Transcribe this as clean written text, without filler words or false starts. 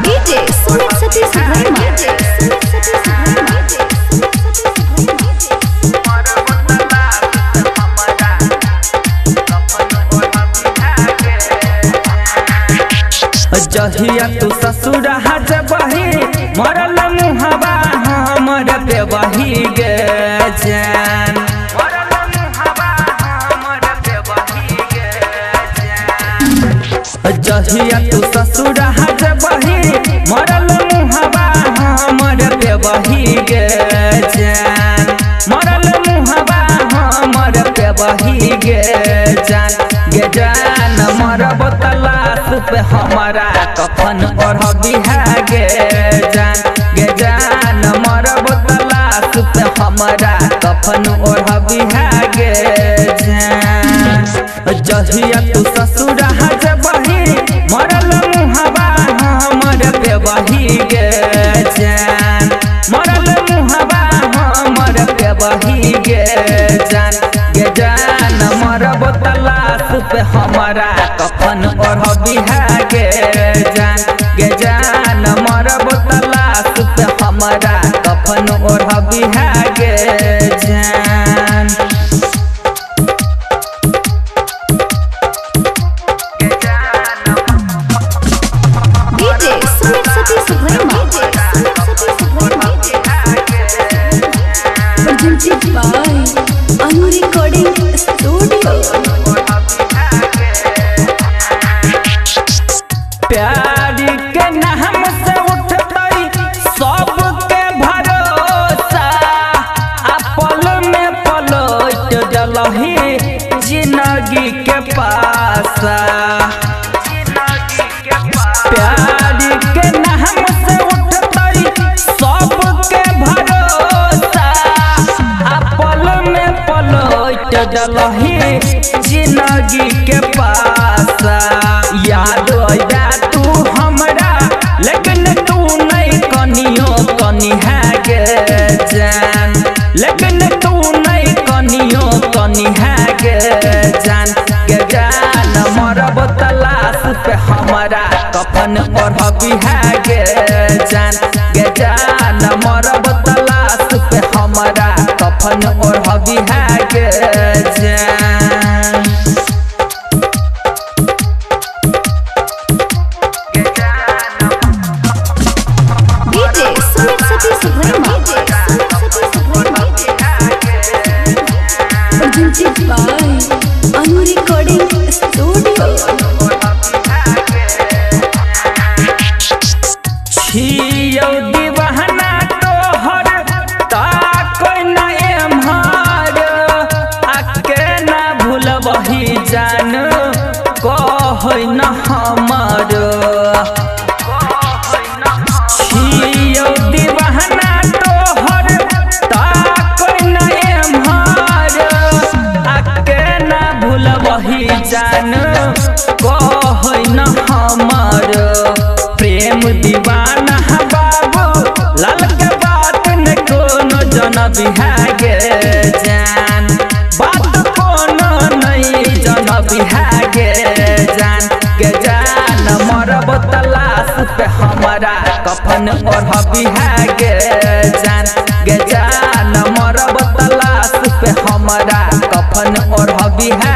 DJ Sumit Satish Verma जहिया तू ससुर जबही मरल मुहबा हमर पे बही गे जान जहिया तू ससुर जबही मरल मुहबा हमर पे बही गे जान मरल मुहबा हमर पे बही गे जान मरब तलाश पे हमारा कफन ओढ़बी है गे जान मरब तलाश पे हमारा कफन ओढ़बी है गे जान जहिया तू ससुर जबही मरल मुहबा हमर पे बही गे जान मरल मुहबा हमर पे बही गे जान मरब तलाश पे हमारा कफन ओढ़बी है गे जान मरब तलाश पे हमारा कफन ओढ़बी है गे जान DJ Sumit Satish Verma presented by Anu Recording Studio। प्यारी के नाम से उठतई सबके भरोसा पल में पलट जलही जिंदगी के पासा प्यारी के नाम से उठतई सबके भरोसा पल में पलट जलही जिंदगी के पासा याद आया तू हमरा लेकिन तू नहीं कनियो कनी है गे जान लेकिन तू नहीं कनियो कनी है गे जान मरब तलाश पे हमारा कफन ओढ़बी है गे जान मरब तलाश पे हमारा कफन ओढ़बी है गे जान DJ Sumit Satish Verma presented by Anu Recording Studio। छियौ दीवाना तोहर ताकोई ना एम्हर आके ना भूलबही जान कहै न हमर छियौ दीवाना तोहर ताकोई ना एम्हर आके ना भूलबही जान कहै न हमर प्रेम दीवाना बाबू लाल के बात न कोनो जनबी है गे जान बात कोनो नहीं जनबी है गे जान मरब तलाश पे हमारा कफन ओढ़बी है गे जान मरब तलाश पे हमारा कफन ओढ़बी है